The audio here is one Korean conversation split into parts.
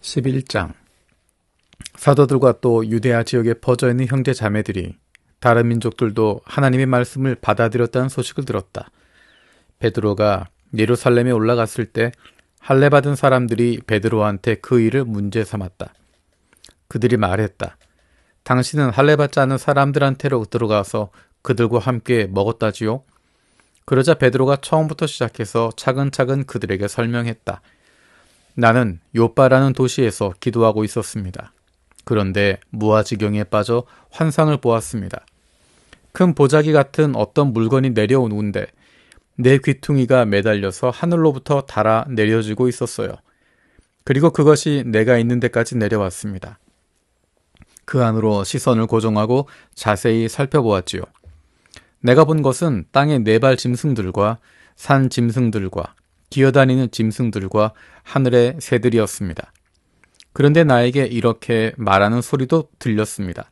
11장. 사도들과 또 유대아 지역에 퍼져있는 형제 자매들이 다른 민족들도 하나님의 말씀을 받아들였다는 소식을 들었다. 베드로가 예루살렘에 올라갔을 때 할례받은 사람들이 베드로한테 그 일을 문제 삼았다. 그들이 말했다. 당신은 할례받지 않은 사람들한테로 들어가서 그들과 함께 먹었다지요? 그러자 베드로가 처음부터 시작해서 차근차근 그들에게 설명했다. 나는 요빠라는 도시에서 기도하고 있었습니다. 그런데 무아지경에 빠져 환상을 보았습니다. 큰 보자기 같은 어떤 물건이 내려오는데 내 귀퉁이가 매달려서 하늘로부터 달아 내려지고 있었어요. 그리고 그것이 내가 있는 데까지 내려왔습니다. 그 안으로 시선을 고정하고 자세히 살펴보았지요. 내가 본 것은 땅의 네 발 짐승들과 산 짐승들과 기어다니는 짐승들과 하늘의 새들이었습니다. 그런데 나에게 이렇게 말하는 소리도 들렸습니다.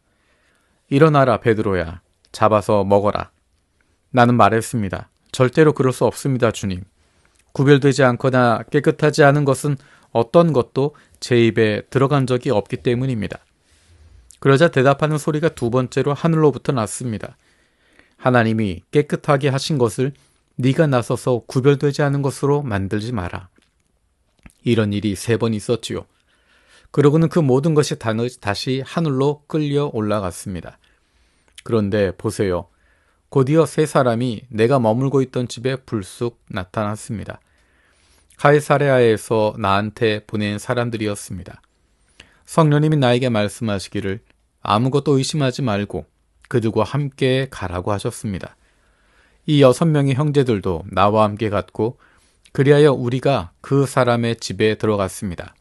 일어나라 베드로야, 잡아서 먹어라. 나는 말했습니다. 절대로 그럴 수 없습니다, 주님. 구별되지 않거나 깨끗하지 않은 것은 어떤 것도 제 입에 들어간 적이 없기 때문입니다. 그러자 대답하는 소리가 두 번째로 하늘로부터 났습니다. 하나님이 깨끗하게 하신 것을 네가 나서서 구별되지 않은 것으로 만들지 마라. 이런 일이 3번 있었지요. 그러고는 그 모든 것이 다시 하늘로 끌려 올라갔습니다. 그런데 보세요. 곧이어 3사람이 내가 머물고 있던 집에 불쑥 나타났습니다. 카이사레아에서 나한테 보낸 사람들이었습니다. 성령님이 나에게 말씀하시기를 아무것도 의심하지 말고 그들과 함께 가라고 하셨습니다. 이 6명의 형제들도 나와 함께 갔고 그리하여 우리가 그 사람의 집에 들어갔습니다.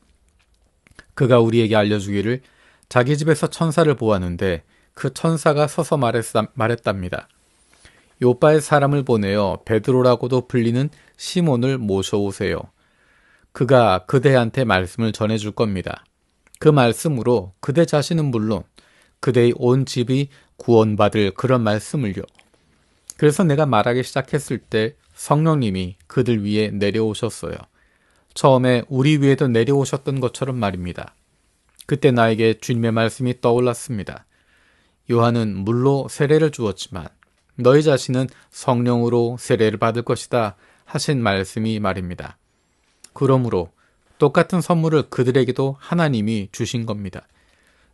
그가 우리에게 알려주기를 자기 집에서 천사를 보았는데 그 천사가 서서 말했답니다. 요빠의 사람을 보내어 베드로라고도 불리는 시몬을 모셔오세요. 그가 그대한테 말씀을 전해줄 겁니다. 그 말씀으로 그대 자신은 물론 그대의 온 집이 구원받을 그런 말씀을요. 그래서 내가 말하기 시작했을 때 성령님이 그들 위에 내려오셨어요. 처음에 우리 위에도 내려오셨던 것처럼 말입니다. 그때 나에게 주님의 말씀이 떠올랐습니다. 요한은 물로 세례를 주었지만 너희 자신은 성령으로 세례를 받을 것이다 하신 말씀이 말입니다. 그러므로 똑같은 선물을 그들에게도 하나님이 주신 겁니다.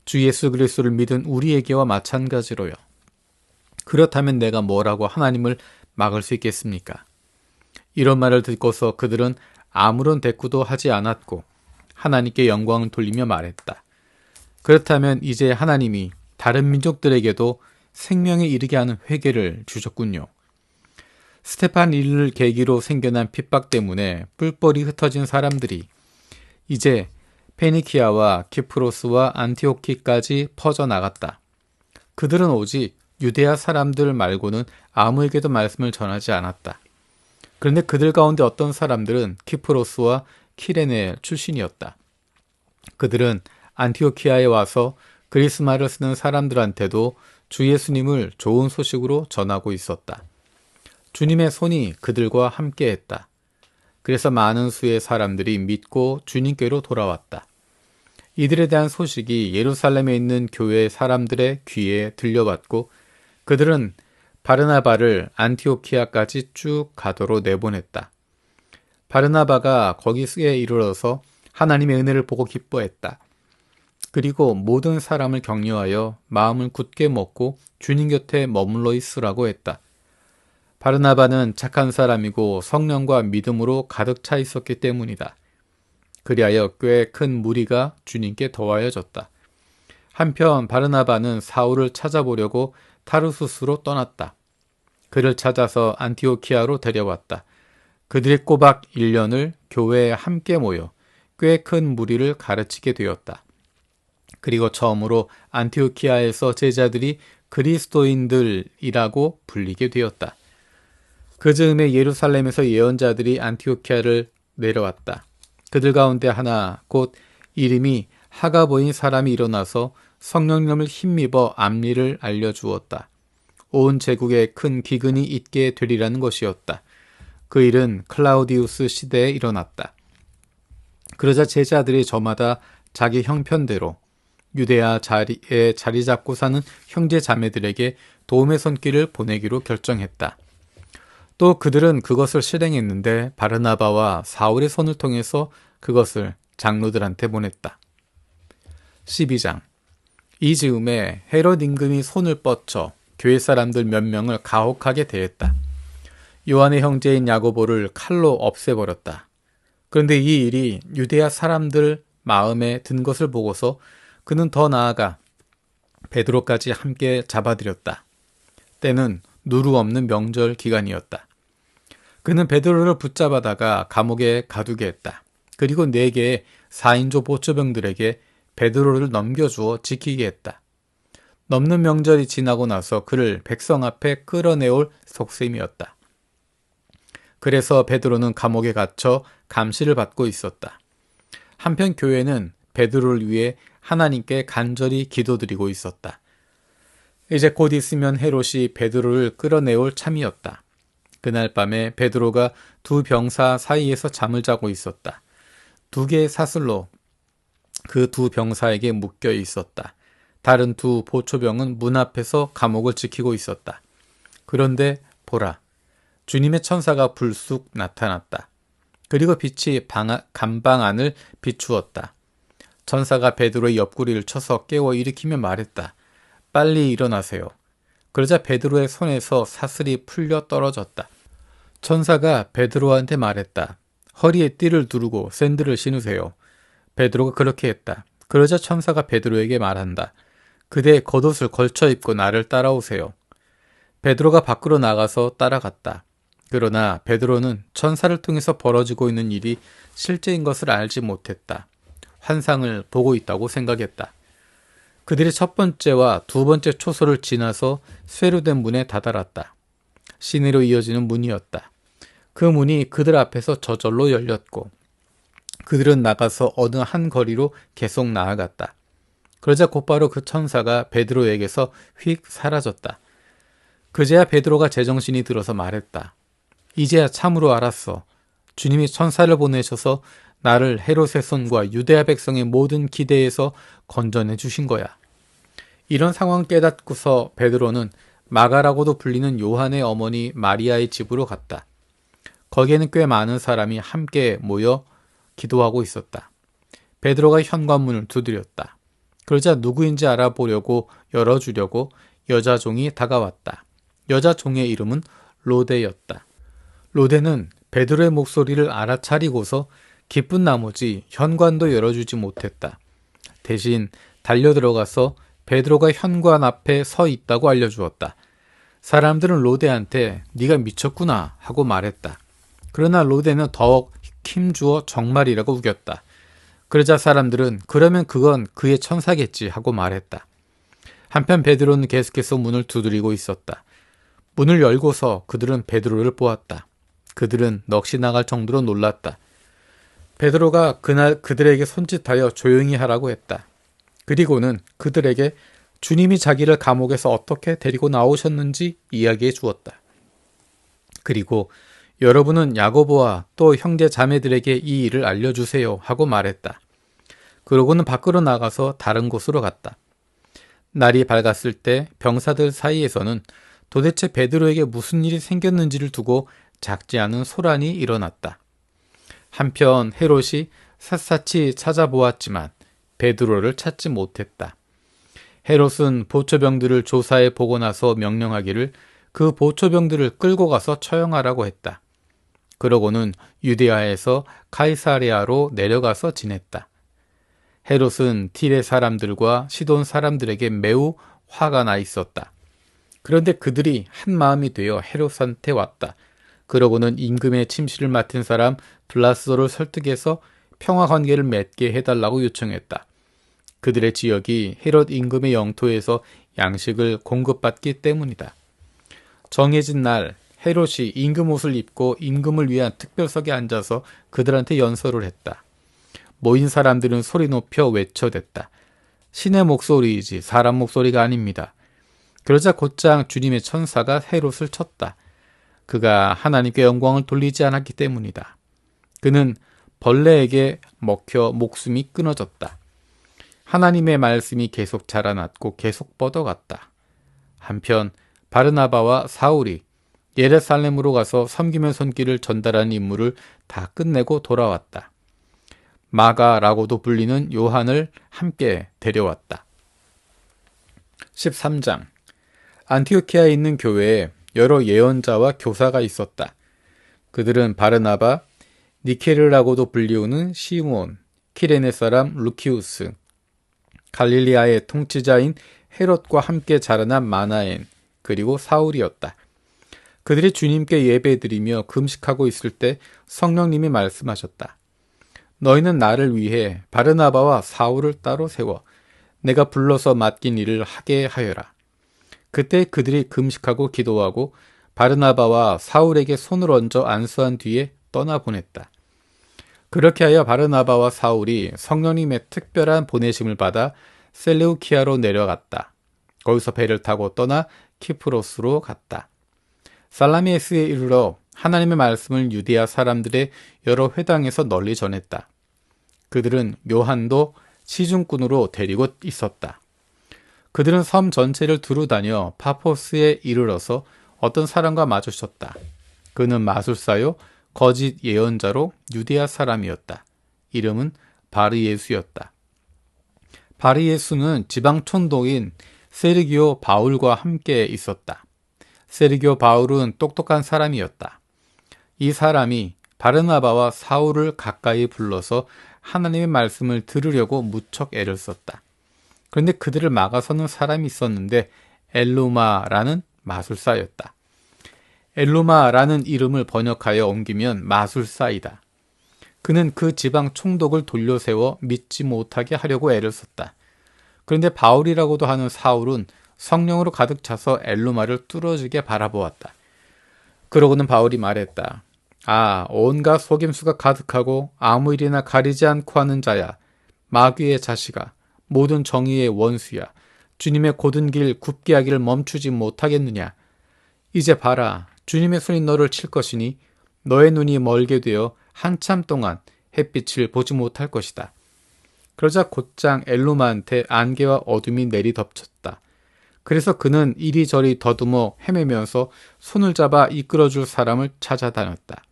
주 예수 그리스도를 믿은 우리에게와 마찬가지로요. 그렇다면 내가 뭐라고 하나님을 막을 수 있겠습니까? 이런 말을 듣고서 그들은 아무런 대꾸도 하지 않았고 하나님께 영광을 돌리며 말했다. 그렇다면 이제 하나님이 다른 민족들에게도 생명에 이르게 하는 회개를 주셨군요. 스테판 일을 계기로 생겨난 핍박 때문에 뿔벌이 흩어진 사람들이 이제 페니키아와 키프로스와 안티오키까지 퍼져나갔다. 그들은 오직 유대아 사람들 말고는 아무에게도 말씀을 전하지 않았다. 그런데 그들 가운데 어떤 사람들은 키프로스와 키레네 출신이었다. 그들은 안티오키아에 와서 그리스 말을 쓰는 사람들한테도 주 예수님을 좋은 소식으로 전하고 있었다. 주님의 손이 그들과 함께했다. 그래서 많은 수의 사람들이 믿고 주님께로 돌아왔다. 이들에 대한 소식이 예루살렘에 있는 교회 사람들의 귀에 들려왔고 그들은 바르나바를 안티오키아까지 쭉 가도록 내보냈다. 바르나바가 거기에 이르러서 하나님의 은혜를 보고 기뻐했다. 그리고 모든 사람을 격려하여 마음을 굳게 먹고 주님 곁에 머물러 있으라고 했다. 바르나바는 착한 사람이고 성령과 믿음으로 가득 차 있었기 때문이다. 그리하여 꽤 큰 무리가 주님께 더하여졌다. 한편 바르나바는 사울을 찾아보려고 타르수스로 떠났다. 그를 찾아서 안티오키아로 데려왔다. 그들이 꼬박 1년을 교회에 함께 모여 꽤 큰 무리를 가르치게 되었다. 그리고 처음으로 안티오키아에서 제자들이 그리스도인들이라고 불리게 되었다. 그 즈음에 예루살렘에서 예언자들이 안티오키아를 내려왔다. 그들 가운데 하나 곧 이름이 하가보인 사람이 일어나서 성령님을 힘입어 앞리를 알려주었다. 온 제국에 큰 기근이 있게 되리라는 것이었다. 그 일은 클라우디우스 시대에 일어났다. 그러자 제자들이 저마다 자기 형편대로 유대야 자리에 자리 잡고 사는 형제 자매들에게 도움의 손길을 보내기로 결정했다. 또 그들은 그것을 실행했는데 바르나바와 사울의 손을 통해서 그것을 장로들한테 보냈다. 12장. 이 즈음에 헤롯 임금이 손을 뻗쳐 교회 사람들 몇 명을 가혹하게 대했다. 요한의 형제인 야고보를 칼로 없애버렸다. 그런데 이 일이 유대야 사람들 마음에 든 것을 보고서 그는 더 나아가 베드로까지 함께 잡아들였다. 때는 누루 없는 명절 기간이었다. 그는 베드로를 붙잡아다가 감옥에 가두게 했다. 그리고 4개의 4인조 보초병들에게 베드로를 넘겨주어 지키게 했다. 넘는 명절이 지나고 나서 그를 백성 앞에 끌어내올 속셈이었다. 그래서 베드로는 감옥에 갇혀 감시를 받고 있었다. 한편 교회는 베드로를 위해 하나님께 간절히 기도드리고 있었다. 이제 곧 있으면 헤롯이 베드로를 끌어내올 참이었다. 그날 밤에 베드로가 2 병사 사이에서 잠을 자고 있었다. 2개의 사슬로 그 2 병사에게 묶여 있었다. 다른 2 보초병은 문 앞에서 감옥을 지키고 있었다. 그런데 보라, 주님의 천사가 불쑥 나타났다. 그리고 빛이 감방 안을 비추었다. 천사가 베드로의 옆구리를 쳐서 깨워 일으키며 말했다. 빨리 일어나세요. 그러자 베드로의 손에서 사슬이 풀려 떨어졌다. 천사가 베드로한테 말했다. 허리에 띠를 두르고 샌들을 신으세요. 베드로가 그렇게 했다. 그러자 천사가 베드로에게 말한다. 그대의 겉옷을 걸쳐 입고 나를 따라오세요. 베드로가 밖으로 나가서 따라갔다. 그러나 베드로는 천사를 통해서 벌어지고 있는 일이 실제인 것을 알지 못했다. 환상을 보고 있다고 생각했다. 그들이 첫 번째와 2번째 초소를 지나서 쇠로 된 문에 다다랐다. 시내로 이어지는 문이었다. 그 문이 그들 앞에서 저절로 열렸고 그들은 나가서 어느 한 거리로 계속 나아갔다. 그러자 곧바로 그 천사가 베드로에게서 휙 사라졌다. 그제야 베드로가 제정신이 들어서 말했다. 이제야 참으로 알았어. 주님이 천사를 보내셔서 나를 헤롯의 손과 유대야 백성의 모든 기대에서 건져내 주신 거야. 이런 상황 깨닫고서 베드로는 마가라고도 불리는 요한의 어머니 마리아의 집으로 갔다. 거기에는 꽤 많은 사람이 함께 모여 기도하고 있었다. 베드로가 현관문을 두드렸다. 그러자 누구인지 알아보려고 열어주려고 여자 종이 다가왔다. 여자 종의 이름은 로데였다. 로데는 베드로의 목소리를 알아차리고서 기쁜 나머지 현관도 열어주지 못했다. 대신 달려들어가서 베드로가 현관 앞에 서 있다고 알려주었다. 사람들은 로데한테 네가 미쳤구나 하고 말했다. 그러나 로데는 더욱 힘주어 정말이라고 우겼다. 그러자 사람들은 그러면 그건 그의 천사겠지 하고 말했다. 한편 베드로는 계속해서 문을 두드리고 있었다. 문을 열고서 그들은 베드로를 보았다. 그들은 넋이 나갈 정도로 놀랐다. 베드로가 그날 그들에게 손짓하여 조용히 하라고 했다. 그리고는 그들에게 주님이 자기를 감옥에서 어떻게 데리고 나오셨는지 이야기해 주었다. 그리고 여러분은 야고보와 또 형제 자매들에게 이 일을 알려주세요 하고 말했다. 그러고는 밖으로 나가서 다른 곳으로 갔다. 날이 밝았을 때 병사들 사이에서는 도대체 베드로에게 무슨 일이 생겼는지를 두고 작지 않은 소란이 일어났다. 한편 헤롯이 샅샅이 찾아보았지만 베드로를 찾지 못했다. 헤롯은 보초병들을 조사해 보고 나서 명령하기를 그 보초병들을 끌고 가서 처형하라고 했다. 그러고는 유대아에서 카이사레아로 내려가서 지냈다. 헤롯은 딜의 사람들과 시돈 사람들에게 매우 화가 나 있었다. 그런데 그들이 한 마음이 되어 헤롯한테 왔다. 그러고는 임금의 침실을 맡은 사람 블라스도를 설득해서 평화 관계를 맺게 해달라고 요청했다. 그들의 지역이 헤롯 임금의 영토에서 양식을 공급받기 때문이다. 정해진 날 헤롯이 임금 옷을 입고 임금을 위한 특별석에 앉아서 그들한테 연설을 했다. 모인 사람들은 소리 높여 외쳐댔다. 신의 목소리이지 사람 목소리가 아닙니다. 그러자 곧장 주님의 천사가 헤롯을 쳤다. 그가 하나님께 영광을 돌리지 않았기 때문이다. 그는 벌레에게 먹혀 목숨이 끊어졌다. 하나님의 말씀이 계속 자라났고 계속 뻗어갔다. 한편 바르나바와 사울이 예루살렘으로 가서 섬기면 손길을 전달하는 임무를 다 끝내고 돌아왔다. 마가라고도 불리는 요한을 함께 데려왔다. 13장. 안티오키아에 있는 교회에 여러 예언자와 교사가 있었다. 그들은 바르나바, 니케르라고도 불리우는 시므온, 키레네 사람 루키우스, 갈릴리아의 통치자인 헤롯과 함께 자라난 마나엔, 그리고 사울이었다. 그들이 주님께 예배드리며 금식하고 있을 때 성령님이 말씀하셨다. 너희는 나를 위해 바르나바와 사울을 따로 세워 내가 불러서 맡긴 일을 하게 하여라. 그때 그들이 금식하고 기도하고 바르나바와 사울에게 손을 얹어 안수한 뒤에 떠나보냈다. 그렇게 하여 바르나바와 사울이 성령님의 특별한 보내심을 받아 셀레우키아로 내려갔다. 거기서 배를 타고 떠나 키프로스로 갔다. 살라미에스에 이르러 하나님의 말씀을 유대아 사람들의 여러 회당에서 널리 전했다. 그들은 요한도 시중꾼으로 데리고 있었다. 그들은 섬 전체를 두루 다녀 파포스에 이르러서 어떤 사람과 마주쳤다. 그는 마술사요 거짓 예언자로 유대아 사람이었다. 이름은 바르예수였다. 바르예수는 지방 촌도인 세르기오 바울과 함께 있었다. 세르기오 바울은 똑똑한 사람이었다. 이 사람이 바르나바와 사울을 가까이 불러서 하나님의 말씀을 들으려고 무척 애를 썼다. 그런데 그들을 막아서는 사람이 있었는데 엘루마라는 마술사였다. 엘루마라는 이름을 번역하여 옮기면 마술사이다. 그는 그 지방 총독을 돌려세워 믿지 못하게 하려고 애를 썼다. 그런데 바울이라고도 하는 사울은 성령으로 가득 차서 엘루마를 뚫어지게 바라보았다. 그러고는 바울이 말했다. 아, 온갖 속임수가 가득하고 아무 일이나 가리지 않고 하는 자야. 마귀의 자식아, 모든 정의의 원수야. 주님의 고든 길 굽게 하기를 멈추지 못하겠느냐. 이제 봐라. 주님의 손이 너를 칠 것이니 너의 눈이 멀게 되어 한참 동안 햇빛을 보지 못할 것이다. 그러자 곧장 엘루마한테 안개와 어둠이 내리덮쳤다. 그래서 그는 이리저리 더듬어 헤매면서 손을 잡아 이끌어줄 사람을 찾아다녔다.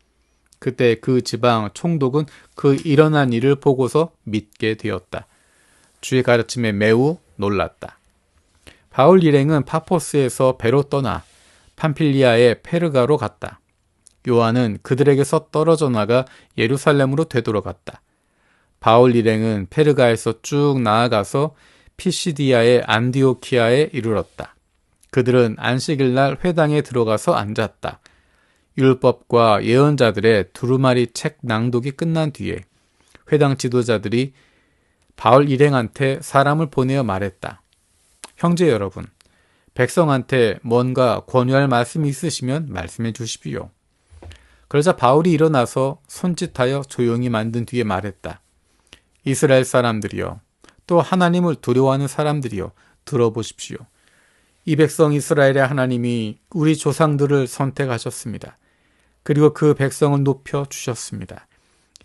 그때 그 지방 총독은 그 일어난 일을 보고서 믿게 되었다. 주의 가르침에 매우 놀랐다. 바울 일행은 파포스에서 배로 떠나 팜필리아의 페르가로 갔다. 요한은 그들에게서 떨어져 나가 예루살렘으로 되돌아갔다. 바울 일행은 페르가에서 쭉 나아가서 피시디아의 안디오키아에 이르렀다. 그들은 안식일날 회당에 들어가서 앉았다. 율법과 예언자들의 두루마리 책 낭독이 끝난 뒤에 회당 지도자들이 바울 일행한테 사람을 보내어 말했다. 형제 여러분, 백성한테 뭔가 권유할 말씀이 있으시면 말씀해 주십시오. 그러자 바울이 일어나서 손짓하여 조용히 만든 뒤에 말했다. 이스라엘 사람들이여, 또 하나님을 두려워하는 사람들이여, 들어보십시오. 이 백성 이스라엘의 하나님이 우리 조상들을 선택하셨습니다. 그리고 그 백성을 높여 주셨습니다.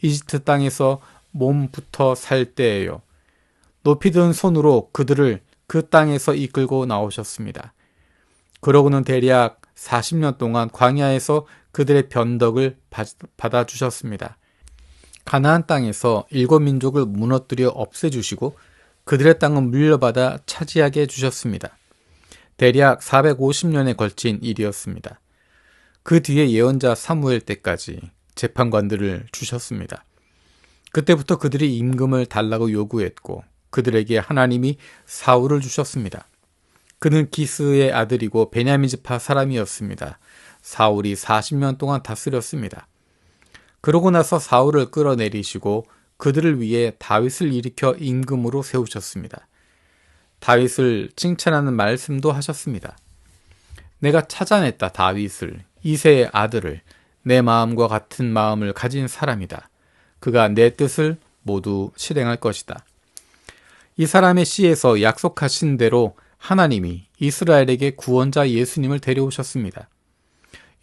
이집트 땅에서 몸부터 살 때에요. 높이 든 손으로 그들을 그 땅에서 이끌고 나오셨습니다. 그러고는 대략 40년 동안 광야에서 그들의 변덕을 받아주셨습니다. 가나안 땅에서 7민족을 무너뜨려 없애주시고 그들의 땅은 물려받아 차지하게 해주셨습니다. 대략 450년에 걸친 일이었습니다. 그 뒤에 예언자 사무엘 때까지 재판관들을 주셨습니다. 그때부터 그들이 임금을 달라고 요구했고 그들에게 하나님이 사울을 주셨습니다. 그는 기스의 아들이고 베냐민 지파 사람이었습니다. 사울이 40년 동안 다스렸습니다. 그러고 나서 사울을 끌어내리시고 그들을 위해 다윗을 일으켜 임금으로 세우셨습니다. 다윗을 칭찬하는 말씀도 하셨습니다. 내가 찾아냈다 다윗을, 이새의 아들을, 내 마음과 같은 마음을 가진 사람이다. 그가 내 뜻을 모두 실행할 것이다. 이 사람의 시에서 약속하신 대로 하나님이 이스라엘에게 구원자 예수님을 데려오셨습니다.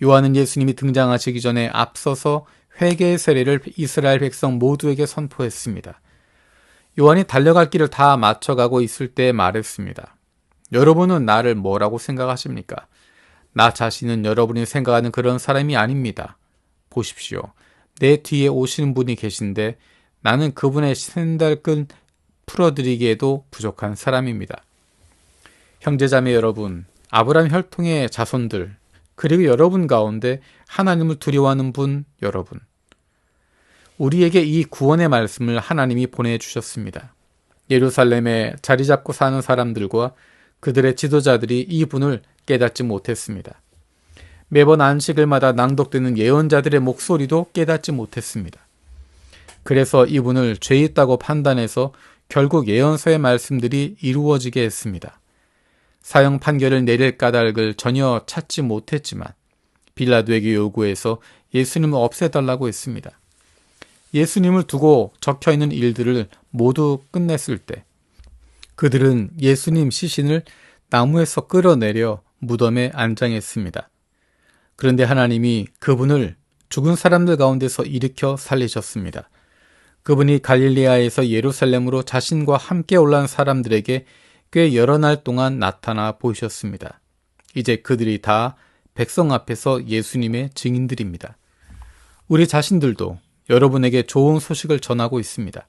요한은 예수님이 등장하시기 전에 앞서서 회개의 세례를 이스라엘 백성 모두에게 선포했습니다. 요한이 달려갈 길을 다 맞춰가고 있을 때 말했습니다. 여러분은 나를 뭐라고 생각하십니까? 나 자신은 여러분이 생각하는 그런 사람이 아닙니다. 보십시오. 내 뒤에 오시는 분이 계신데 나는 그분의 샌들끈 풀어드리기에도 부족한 사람입니다. 형제자매 여러분, 아브라함 혈통의 자손들, 그리고 여러분 가운데 하나님을 두려워하는 분 여러분, 우리에게 이 구원의 말씀을 하나님이 보내주셨습니다. 예루살렘에 자리 잡고 사는 사람들과 그들의 지도자들이 이 분을 깨닫지 못했습니다. 매번 안식일마다 낭독되는 예언자들의 목소리도 깨닫지 못했습니다. 그래서 이분을 죄 있다고 판단해서 결국 예언서의 말씀들이 이루어지게 했습니다. 사형 판결을 내릴 까닭을 전혀 찾지 못했지만 빌라도에게 요구해서 예수님을 없애달라고 했습니다. 예수님을 두고 적혀있는 일들을 모두 끝냈을 때 그들은 예수님 시신을 나무에서 끌어내려 무덤에 안장했습니다. 그런데 하나님이 그분을 죽은 사람들 가운데서 일으켜 살리셨습니다. 그분이 갈릴리아에서 예루살렘으로 자신과 함께 올라온 사람들에게 꽤 여러 날 동안 나타나 보이셨습니다. 이제 그들이 다 백성 앞에서 예수님의 증인들입니다. 우리 자신들도 여러분에게 좋은 소식을 전하고 있습니다.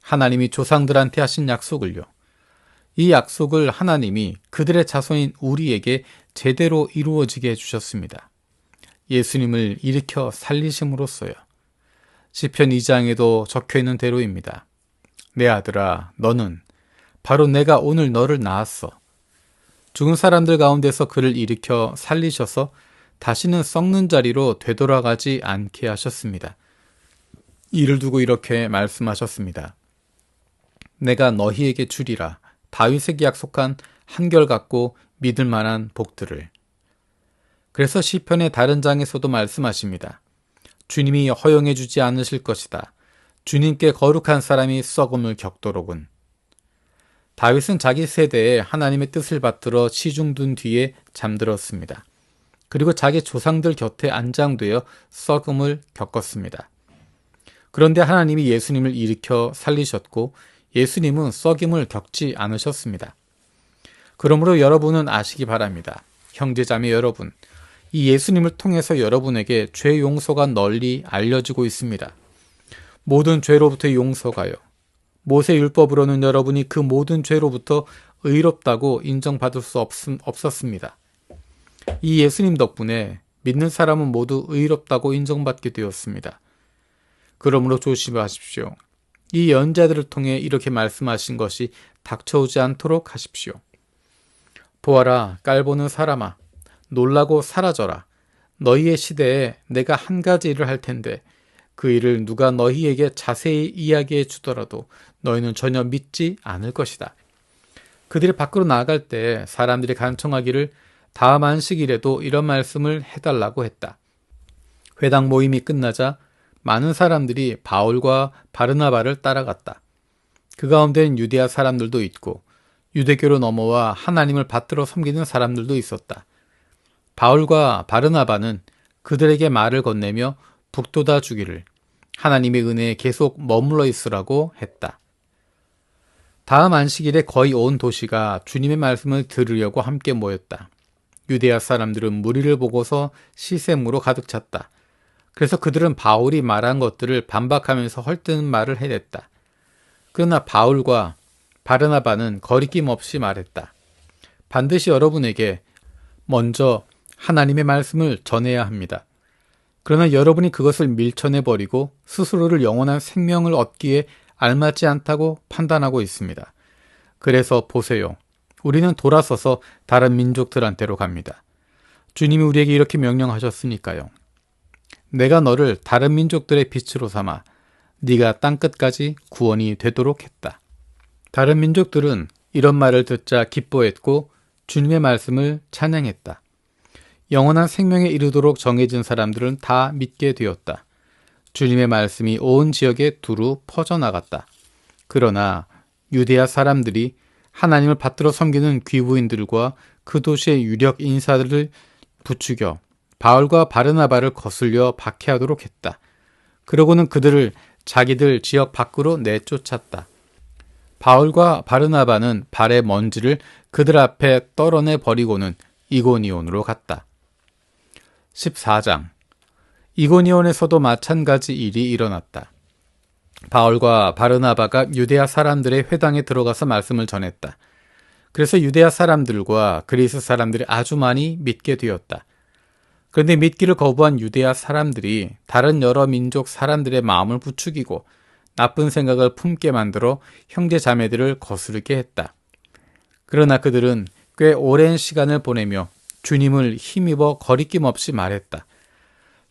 하나님이 조상들한테 하신 약속을요. 이 약속을 하나님이 그들의 자손인 우리에게 제대로 이루어지게 해주셨습니다. 예수님을 일으켜 살리심으로써요. 시편 2장에도 적혀있는 대로입니다. 내 아들아, 너는 바로 내가 오늘 너를 낳았어. 죽은 사람들 가운데서 그를 일으켜 살리셔서 다시는 썩는 자리로 되돌아가지 않게 하셨습니다. 이를 두고 이렇게 말씀하셨습니다. 내가 너희에게 주리라 다윗에게 약속한 한결같고 믿을 만한 복들을. 그래서 시편의 다른 장에서도 말씀하십니다. 주님이 허용해 주지 않으실 것이다. 주님께 거룩한 사람이 썩음을 겪도록은. 다윗은 자기 세대에 하나님의 뜻을 받들어 시중둔 뒤에 잠들었습니다. 그리고 자기 조상들 곁에 안장되어 썩음을 겪었습니다. 그런데 하나님이 예수님을 일으켜 살리셨고 예수님은 썩임을 겪지 않으셨습니다. 그러므로 여러분은 아시기 바랍니다. 형제자매 여러분, 이 예수님을 통해서 여러분에게 죄 용서가 널리 알려지고 있습니다. 모든 죄로부터 용서가요. 모세 율법으로는 여러분이 그 모든 죄로부터 의롭다고 인정받을 수 없었습니다. 이 예수님 덕분에 믿는 사람은 모두 의롭다고 인정받게 되었습니다. 그러므로 조심하십시오. 이 연자들을 통해 이렇게 말씀하신 것이 닥쳐오지 않도록 하십시오. 보아라, 깔보는 사람아, 놀라고 사라져라. 너희의 시대에 내가 한 가지 일을 할 텐데 그 일을 누가 너희에게 자세히 이야기해 주더라도 너희는 전혀 믿지 않을 것이다. 그들이 밖으로 나아갈 때 사람들이 간청하기를 다음 안식일에도 이런 말씀을 해달라고 했다. 회당 모임이 끝나자 많은 사람들이 바울과 바르나바를 따라갔다. 그 가운데는 유대아 사람들도 있고 유대교로 넘어와 하나님을 받들어 섬기는 사람들도 있었다. 바울과 바르나바는 그들에게 말을 건네며 북돋아 주기를 하나님의 은혜에 계속 머물러 있으라고 했다. 다음 안식일에 거의 온 도시가 주님의 말씀을 들으려고 함께 모였다. 유대아 사람들은 무리를 보고서 시샘으로 가득 찼다. 그래서 그들은 바울이 말한 것들을 반박하면서 헐뜯는 말을 해댔다. 그러나 바울과 바르나바는 거리낌 없이 말했다. 반드시 여러분에게 먼저 하나님의 말씀을 전해야 합니다. 그러나 여러분이 그것을 밀쳐내버리고 스스로를 영원한 생명을 얻기에 알맞지 않다고 판단하고 있습니다. 그래서 보세요. 우리는 돌아서서 다른 민족들한테로 갑니다. 주님이 우리에게 이렇게 명령하셨으니까요. 내가 너를 다른 민족들의 빛으로 삼아 네가 땅끝까지 구원이 되도록 했다. 다른 민족들은 이런 말을 듣자 기뻐했고 주님의 말씀을 찬양했다. 영원한 생명에 이르도록 정해진 사람들은 다 믿게 되었다. 주님의 말씀이 온 지역에 두루 퍼져나갔다. 그러나 유대아 사람들이 하나님을 받들어 섬기는 귀부인들과 그 도시의 유력 인사들을 부추겨 바울과 바르나바를 거슬려 박해하도록 했다. 그러고는 그들을 자기들 지역 밖으로 내쫓았다. 바울과 바르나바는 발의 먼지를 그들 앞에 떨어내 버리고는 이고니온으로 갔다. 14장. 이고니온에서도 마찬가지 일이 일어났다. 바울과 바르나바가 유대야 사람들의 회당에 들어가서 말씀을 전했다. 그래서 유대야 사람들과 그리스 사람들이 아주 많이 믿게 되었다. 그런데 믿기를 거부한 유대야 사람들이 다른 여러 민족 사람들의 마음을 부추기고 나쁜 생각을 품게 만들어 형제 자매들을 거스르게 했다. 그러나 그들은 꽤 오랜 시간을 보내며 주님을 힘입어 거리낌 없이 말했다.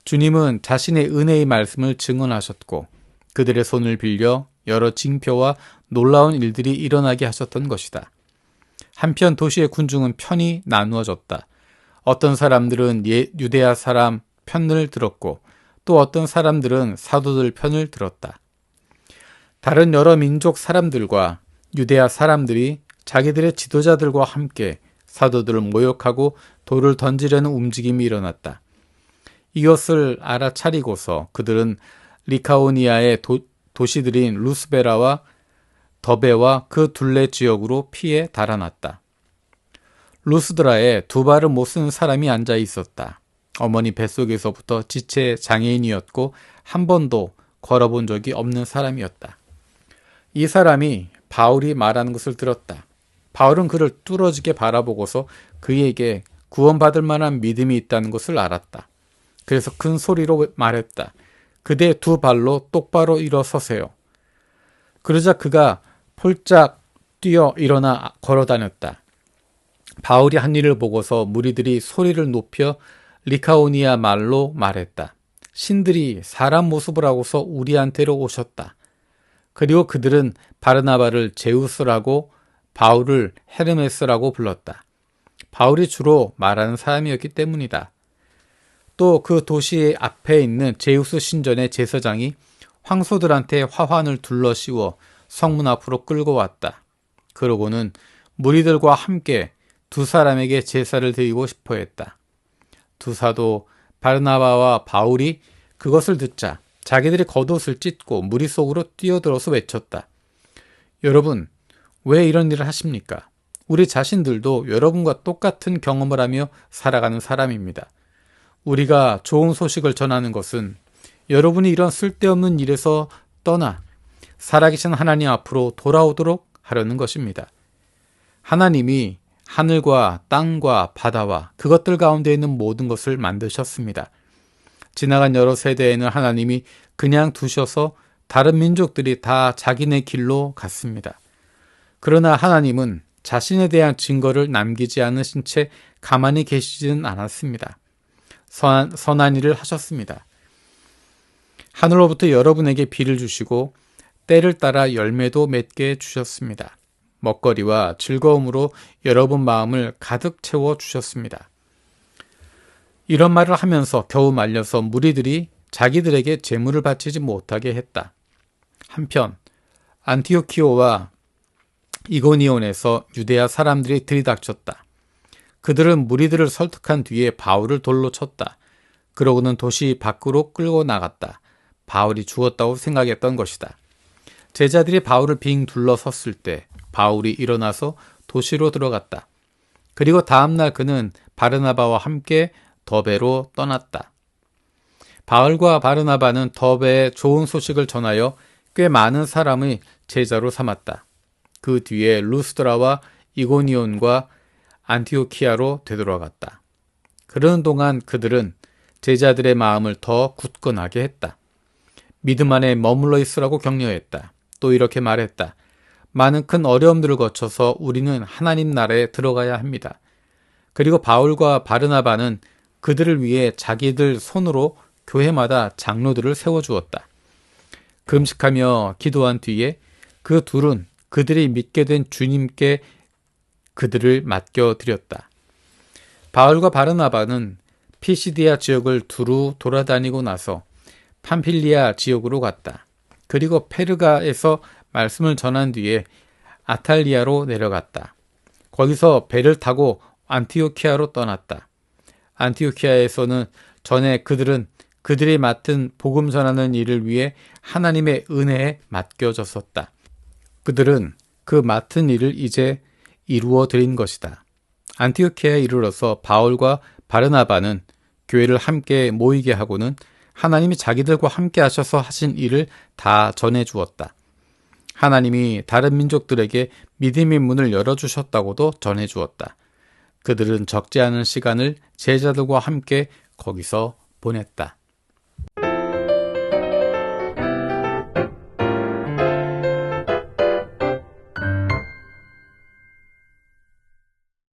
주님은 자신의 은혜의 말씀을 증언하셨고 그들의 손을 빌려 여러 징표와 놀라운 일들이 일어나게 하셨던 것이다. 한편 도시의 군중은 편이 나누어졌다. 어떤 사람들은 유대야 사람 편을 들었고 또 어떤 사람들은 사도들 편을 들었다. 다른 여러 민족 사람들과 유대야 사람들이 자기들의 지도자들과 함께 사도들을 모욕하고 돌을 던지려는 움직임이 일어났다. 이것을 알아차리고서 그들은 리카오니아의 도시들인 루스베라와 더베와 그 둘레 지역으로 피해 달아났다. 루스드라에 두 발을 못 쓰는 사람이 앉아 있었다. 어머니 뱃속에서부터 지체 장애인이었고 한 번도 걸어본 적이 없는 사람이었다. 이 사람이 바울이 말하는 것을 들었다. 바울은 그를 뚫어지게 바라보고서 그에게 구원받을 만한 믿음이 있다는 것을 알았다. 그래서 큰 소리로 말했다. 그대 두 발로 똑바로 일어서세요. 그러자 그가 폴짝 뛰어 일어나 걸어다녔다. 바울이 한 일을 보고서 무리들이 소리를 높여 리카오니아 말로 말했다. 신들이 사람 모습을 하고서 우리한테로 오셨다. 그리고 그들은 바르나바를 제우스라고 바울을 헤르메스라고 불렀다. 바울이 주로 말하는 사람이었기 때문이다. 또 그 도시 앞에 있는 제우스 신전의 제사장이 황소들한테 화환을 둘러 씌워 성문 앞으로 끌고 왔다. 그러고는 무리들과 함께 두 사람에게 제사를 드리고 싶어 했다. 두 사도 바르나바와 바울이 그것을 듣자 자기들이 겉옷을 찢고 무리 속으로 뛰어들어서 외쳤다. 여러분, 왜 이런 일을 하십니까? 우리 자신들도 여러분과 똑같은 경험을 하며 살아가는 사람입니다. 우리가 좋은 소식을 전하는 것은 여러분이 이런 쓸데없는 일에서 떠나 살아계신 하나님 앞으로 돌아오도록 하려는 것입니다. 하나님이 하늘과 땅과 바다와 그것들 가운데 있는 모든 것을 만드셨습니다. 지나간 여러 세대에는 하나님이 그냥 두셔서 다른 민족들이 다 자기네 길로 갔습니다. 그러나 하나님은 자신에 대한 증거를 남기지 않으신 채 가만히 계시지는 않았습니다. 선한 일을 하셨습니다. 하늘로부터 여러분에게 비를 주시고 때를 따라 열매도 맺게 주셨습니다. 먹거리와 즐거움으로 여러분 마음을 가득 채워 주셨습니다. 이런 말을 하면서 겨우 말려서 무리들이 자기들에게 제물을 바치지 못하게 했다. 한편 안티오키오와 이고니온에서 유대야 사람들이 들이닥쳤다. 그들은 무리들을 설득한 뒤에 바울을 돌로 쳤다. 그러고는 도시 밖으로 끌고 나갔다. 바울이 죽었다고 생각했던 것이다. 제자들이 바울을 빙 둘러섰을 때 바울이 일어나서 도시로 들어갔다. 그리고 다음날 그는 바르나바와 함께 더베로 떠났다. 바울과 바르나바는 더베에 좋은 소식을 전하여 꽤 많은 사람의 제자로 삼았다. 그 뒤에 루스드라와 이고니온과 안티오키아로 되돌아갔다. 그러는 동안 그들은 제자들의 마음을 더 굳건하게 했다. 믿음 안에 머물러 있으라고 격려했다. 또 이렇게 말했다. 많은 큰 어려움들을 거쳐서 우리는 하나님 나라에 들어가야 합니다. 그리고 바울과 바르나바는 그들을 위해 자기들 손으로 교회마다 장로들을 세워주었다. 금식하며 기도한 뒤에 그 둘은 그들이 믿게 된 주님께 그들을 맡겨드렸다. 바울과 바르나바는 피시디아 지역을 두루 돌아다니고 나서 팜필리아 지역으로 갔다. 그리고 페르가에서 말씀을 전한 뒤에 아탈리아로 내려갔다. 거기서 배를 타고 안티오키아로 떠났다. 안티오키아에서는 전에 그들은 그들이 맡은 복음 전하는 일을 위해 하나님의 은혜에 맡겨졌었다. 그들은 그 맡은 일을 이제 이루어 드린 것이다. 안티오키아에 이르러서 바울과 바르나바는 교회를 함께 모이게 하고는 하나님이 자기들과 함께 하셔서 하신 일을 다 전해 주었다. 하나님이 다른 민족들에게 믿음의 문을 열어주셨다고도 전해 주었다. 그들은 적지 않은 시간을 제자들과 함께 거기서 보냈다.